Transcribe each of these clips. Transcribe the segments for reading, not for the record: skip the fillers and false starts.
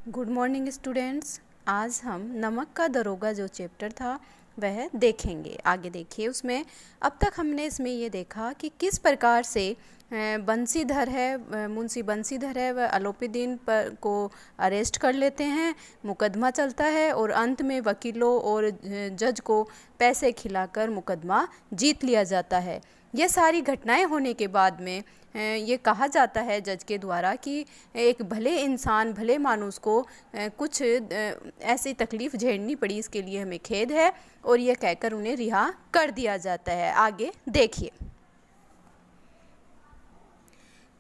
Good morning students. आज हम नमक का दरोगा जो चैप्टर था वह देखेंगे। आगे देखिए, उसमें अब तक हमने इसमें ये देखा कि किस प्रकार से बंसीधर है, मुंशी बंसीधर है, वह अलोपीदीन पर को अरेस्ट कर लेते हैं, मुकदमा चलता है और अंत में वकीलों और जज को पैसे खिलाकर मुकदमा जीत लिया जाता है। ये सारी घटनाएं होने के बाद में ये कहा जाता है जज के द्वारा कि एक भले इंसान, भले मानुस को कुछ ऐसी तकलीफ़ झेलनी पड़ी, इसके लिए हमें खेद है, और ये कहकर उन्हें रिहा कर दिया जाता है। आगे देखिए,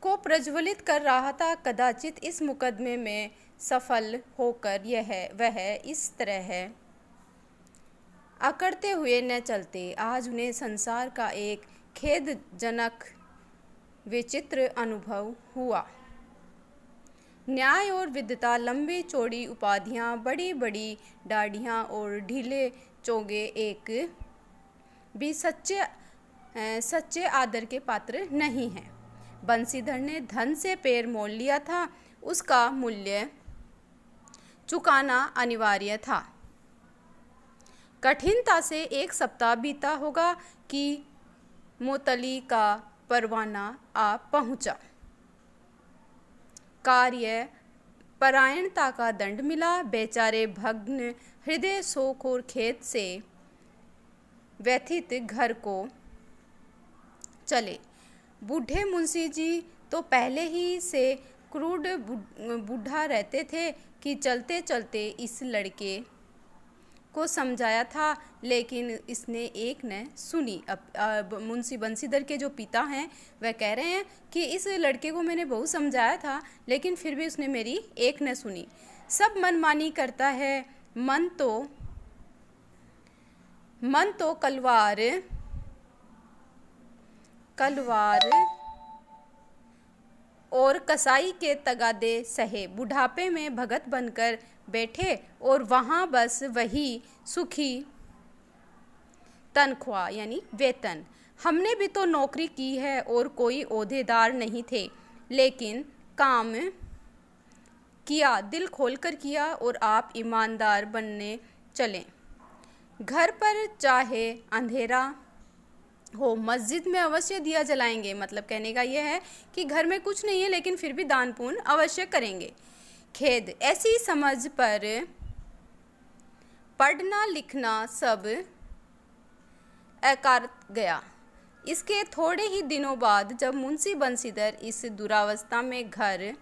को प्रज्वलित कर रहा था कदाचित इस मुकदमे में सफल होकर वह इस तरह है अकड़ते हुए न चलते। आज उन्हें संसार का एक खेदजनक विचित्र अनुभव हुआ। न्याय और विद्वता, लंबी चौड़ी उपाधियां, बड़ी बड़ी दाढ़ियां और ढीले चोगे एक भी सच्चे आदर के पात्र नहीं हैं। बंसीधर ने धन से पैर मोल लिया था, उसका मूल्य चुकाना अनिवार्य था। कठिनता से 1 सप्ताह बीता होगा कि मोतली का परवाना आ पहुंचा। कार्य परायणता का दंड मिला। बेचारे भग्न हृदय शोक और खेद से व्यथित घर को चले। बूढ़े मुंशी जी तो पहले ही से क्रूड बूढ़ा रहते थे कि चलते चलते इस लड़के को समझाया था, लेकिन इसने एक न सुनी। अब मुंशी बंसीधर के जो पिता हैं वह कह रहे हैं कि इस लड़के को मैंने बहुत समझाया था, लेकिन फिर भी उसने मेरी एक न सुनी। सब मनमानी करता है। मन तो कलवार और कसाई के तगादे सहे। बुढ़ापे में भगत बनकर बैठे और वहाँ बस वही सुखी तनख्वाह यानी वेतन। हमने भी तो नौकरी की है और कोई ओहदेदार नहीं थे, लेकिन काम किया, दिल खोलकर किया, और आप ईमानदार बनने चलें। घर पर चाहे अंधेरा हो, मस्जिद में अवश्य दिया जलाएंगे। मतलब कहने का यह है कि घर में कुछ नहीं है, लेकिन फिर भी दान पुण्य अवश्य करेंगे। खेद, ऐसी समझ पर पढ़ना लिखना सब अकार गया। इसके थोड़े ही दिनों बाद जब मुंशी बंसीधर इस दुरावस्था में घर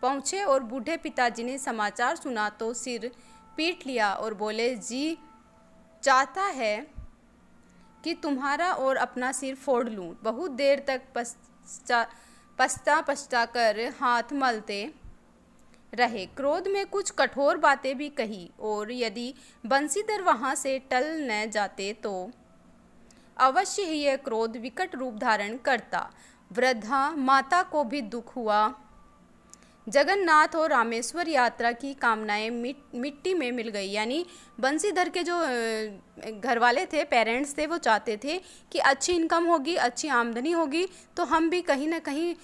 पहुँचे और बूढ़े पिताजी ने समाचार सुना तो सिर पीट लिया और बोले, जी चाहता है कि तुम्हारा और अपना सिर फोड़ लूं। बहुत देर तक पछता कर हाथ मलते रहे। क्रोध में कुछ कठोर बातें भी कही, और यदि बंसीधर वहां से टल न जाते तो अवश्य ही यह क्रोध विकट रूप धारण करता। वृद्धा माता को भी दुख हुआ। जगन्नाथ और रामेश्वर यात्रा की कामनाएं मिट्टी में मिल गई। यानी बंसीधर के जो घर वाले थे, पेरेंट्स थे, वो चाहते थे कि अच्छी इनकम होगी, अच्छी आमदनी होगी, तो हम भी कहीं ना कहीं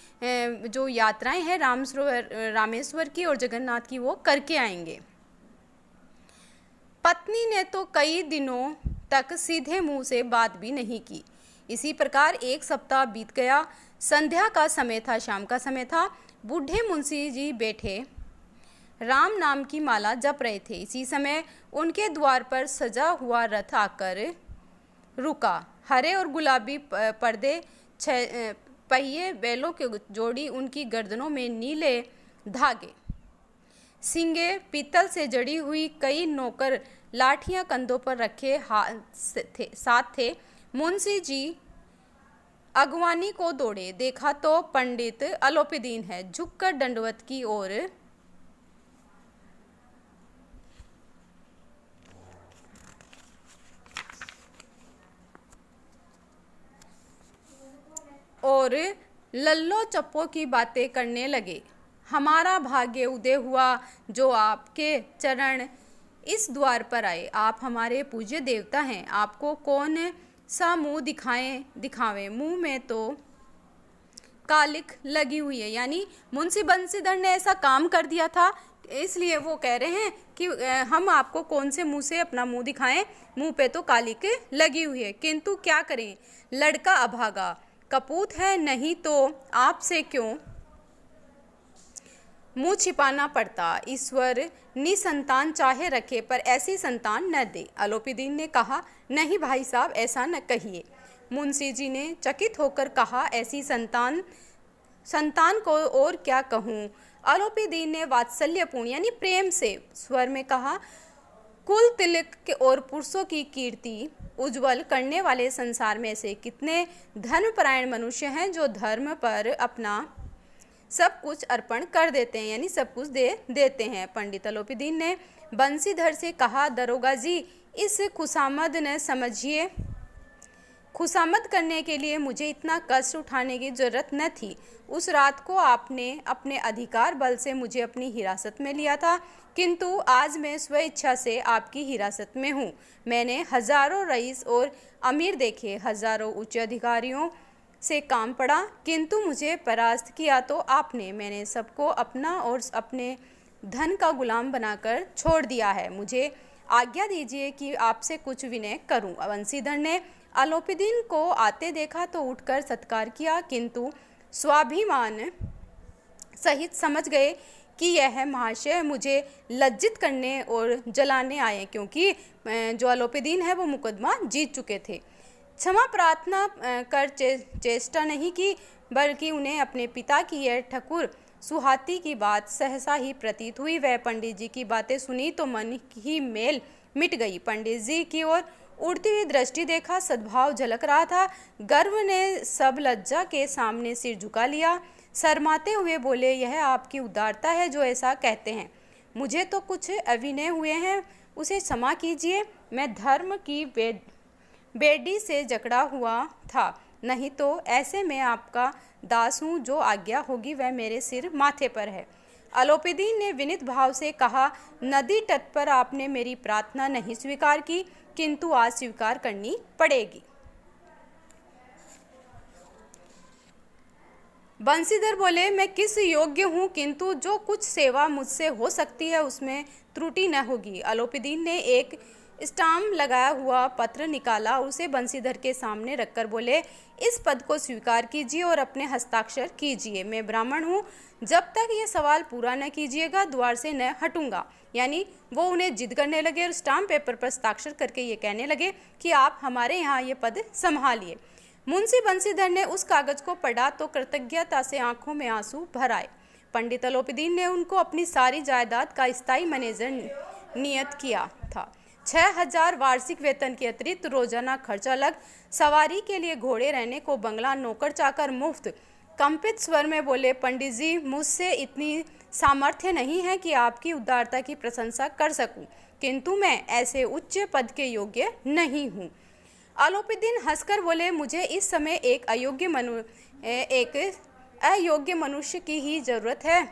जो यात्राएं हैं रामेश्वर की और जगन्नाथ की वो करके आएंगे। पत्नी ने तो कई दिनों तक सीधे मुंह से बात भी नहीं की। इसी प्रकार 1 सप्ताह बीत गया। संध्या का समय था, शाम का समय था। बूढ़े मुंशी जी बैठे राम नाम की माला जप रहे थे। इसी समय उनके द्वार पर सजा हुआ रथ आकर रुका। हरे और गुलाबी पर्दे, पहिए, बैलों की जोड़ी, उनकी गर्दनों में नीले धागे, सींगे, पीतल से जड़ी हुई कई नौकर लाठियां कंधों पर रखे साथ थे। मुंशी जी अगवानी को दौड़े। देखा तो पंडित अलोपीदीन है। झुककर दंडवत की और लल्लो चप्पो की बातें करने लगे। हमारा भाग्य उदय हुआ जो आपके चरण इस द्वार पर आए। आप हमारे पूज्य देवता हैं। आपको कौन सा मुंह दिखावे। मुंह में तो कालिक लगी हुई है। यानी मुंशी बंसीधर ने ऐसा काम कर दिया था इसलिए वो कह रहे हैं कि हम आपको कौन से मुंह से अपना मुंह दिखाएं, मुंह पे तो कालिक लगी हुई है, किंतु क्या करें, लड़का अभागा कपूत है, नहीं तो आपसे क्यों मुंह छिपाना पड़ता। ईश्वर निसंतान चाहे रखे पर ऐसी संतान न दे। आलोपीदीन ने कहा, नहीं भाई साहब, ऐसा न कहिए। मुंशी जी ने चकित होकर कहा, ऐसी संतान को और क्या कहूँ। आलोपीदीन ने वात्सल्यपूर्ण यानी प्रेम से स्वर में कहा, कुल तिलक और पुरुषों की कीर्ति उज्जवल करने वाले संसार में से कितने धर्मपरायण मनुष्य हैं जो धर्म पर अपना सब कुछ अर्पण कर देते हैं, यानी सब कुछ दे देते हैं। पंडित आलोपीदीन ने बंसीधर से कहा, दरोगा जी, इस खुशामद न समझिए, खुशामद करने के लिए मुझे इतना कष्ट उठाने की जरूरत न थी। उस रात को आपने अपने अधिकार बल से मुझे अपनी हिरासत में लिया था, किंतु आज मैं स्वेच्छा से आपकी हिरासत में हूँ। मैंने हजारों रईस और अमीर देखे, हजारों उच्च अधिकारियों से काम पड़ा, किंतु मुझे परास्त किया तो आपने। मैंने सबको अपना और अपने धन का गुलाम बनाकर छोड़ दिया है। मुझे आज्ञा दीजिए कि आपसे कुछ विनय करूं। बंसीधर ने आलोपीदीन को आते देखा तो उठकर सत्कार किया, किंतु स्वाभिमान सहित समझ गए कि यह महाशय मुझे लज्जित करने और जलाने आए, क्योंकि जो आलोपीदीन है वो मुकदमा जीत चुके थे। क्षमा प्रार्थना कर चेष्टा नहीं की, बल्कि उन्हें अपने पिता की यह ठकुर सुहाती की बात सहसा ही प्रतीत हुई। वह पंडित जी की बातें सुनी तो मन ही मेल मिट गई। पंडित जी की ओर उड़ती हुई दृष्टि देखा, सद्भाव झलक रहा था। गर्व ने सब लज्जा के सामने सिर झुका लिया। शर्माते हुए बोले, यह आपकी उदारता है जो ऐसा कहते हैं। मुझे तो कुछ अभिनय हुए हैं, उसे क्षमा कीजिए। मैं धर्म की बेडी से जकड़ा हुआ था, नहीं तो ऐसे में आपका दास हूँ। जो आज्ञा होगी वह मेरे सिर माथे पर है। आलोपीदीन ने विनीत भाव से कहा, नदी तट पर आपने मेरी प्रार्थना नहीं स्वीकार की, किंतु आज स्वीकार करनी पड़ेगी। बंसीधर बोले, मैं किस योग्य हूँ, किंतु जो कुछ सेवा मुझसे हो सकती है उसमें त्रुटि न होगी। आलोपीदीन ने एक स्टाम्प लगाया हुआ पत्र निकाला, उसे बंसीधर के सामने रखकर बोले, इस पद को स्वीकार कीजिए और अपने हस्ताक्षर कीजिए। मैं ब्राह्मण हूँ, जब तक ये सवाल पूरा न कीजिएगा द्वार से न हटूंगा। यानी वो उन्हें जिद करने लगे और स्टाम्प पेपर पर हस्ताक्षर करके ये कहने लगे कि आप हमारे यहाँ ये पद संभालिए। मुंशी बंसीधर ने उस कागज को पढ़ा तो कृतज्ञता से आंखों में आंसू भर आए। पंडित आलोपीदीन ने उनको अपनी सारी जायदाद का स्थायी मैनेजर नियत किया था। 6000 वार्षिक वेतन के अतिरिक्त रोजाना खर्चा अलग, सवारी के लिए घोड़े, रहने को बंगला, नौकर चाकर मुफ्त। कंपित स्वर में बोले, पंडित जी, मुझसे इतनी सामर्थ्य नहीं है कि आपकी उदारता की प्रशंसा कर सकूं, किंतु मैं ऐसे उच्च पद के योग्य नहीं हूँ। आलोपीदीन हंसकर बोले, मुझे इस समय एक अयोग्य मनुष्य की ही जरूरत है।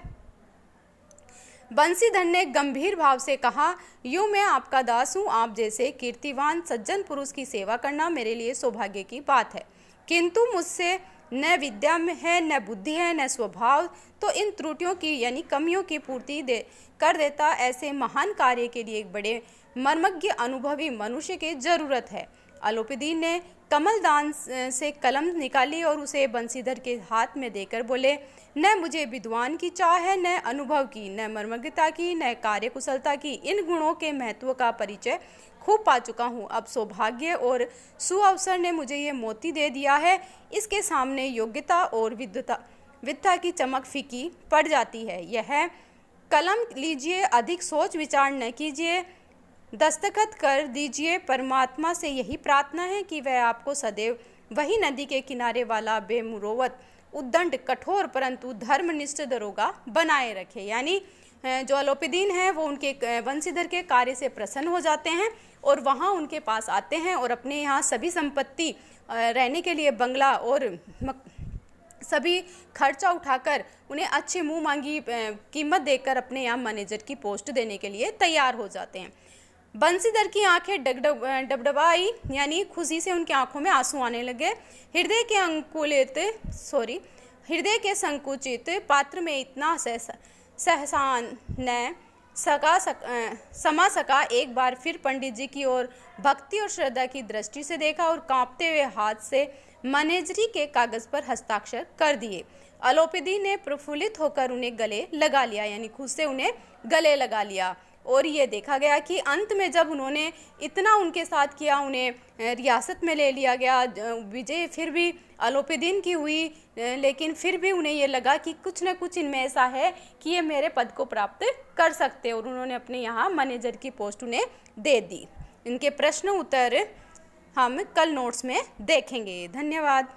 बंसीधर ने गंभीर भाव से कहा, यूँ मैं आपका दास हूँ, आप जैसे कीर्तिवान सज्जन पुरुष की सेवा करना मेरे लिए सौभाग्य की बात है, किंतु मुझसे न विद्या में है, न बुद्धि है, न स्वभाव, तो इन त्रुटियों की यानी कमियों की पूर्ति कर देता। ऐसे महान कार्य के लिए एक बड़े मर्मज्ञ अनुभवी मनुष्य की जरूरत है। आलोपीदीन ने कमलदान से कलम निकाली और उसे बंसीधर के हाथ में देकर बोले, न मुझे विद्वान की चाह है, न अनुभव की, न मर्मज्ञता की, न कार्यकुशलता की। इन गुणों के महत्व का परिचय खूब पा चुका हूँ। अब सौभाग्य और सुअवसर ने मुझे ये मोती दे दिया है, इसके सामने योग्यता और विद्या की चमक फीकी पड़ जाती है। यह कलम लीजिए, अधिक सोच विचार न कीजिए, दस्तखत कर दीजिए। परमात्मा से यही प्रार्थना है कि वह आपको सदैव वही नदी के किनारे वाला बेमुरोवत, उद्दंड, कठोर परंतु धर्मनिष्ठ दरोगा बनाए रखे। यानी जो आलोपीदीन है वो उनके बंसीधर के कार्य से प्रसन्न हो जाते हैं और वहाँ उनके पास आते हैं और अपने यहाँ सभी संपत्ति, रहने के लिए बंगला और सभी खर्चा उठाकर उन्हें अच्छी मुँह मांगी कीमत देकर अपने यहाँ मैनेजर की पोस्ट देने के लिए तैयार हो जाते हैं। बंसीधर की आंखें डबडबाई, यानी खुशी से उनकी आंखों में आंसू आने लगे। हृदय के संकुचित पात्र में इतना सहसा न समा सका। एक बार फिर पंडित जी की ओर भक्ति और श्रद्धा की दृष्टि से देखा और कांपते हुए हाथ से मैनेजरी के कागज पर हस्ताक्षर कर दिए। अलोपीदी ने प्रफुल्लित होकर उन्हें गले लगा लिया, यानी खुद से उन्हें गले लगा लिया। और ये देखा गया कि अंत में जब उन्होंने इतना उनके साथ किया, उन्हें रियासत में ले लिया गया। विजय फिर भी अलोपीदीन की हुई, लेकिन फिर भी उन्हें ये लगा कि कुछ न कुछ इनमें ऐसा है कि ये मेरे पद को प्राप्त कर सकते, और उन्होंने अपने यहाँ मैनेजर की पोस्ट उन्हें दे दी। इनके प्रश्न उत्तर हम कल नोट्स में देखेंगे। धन्यवाद।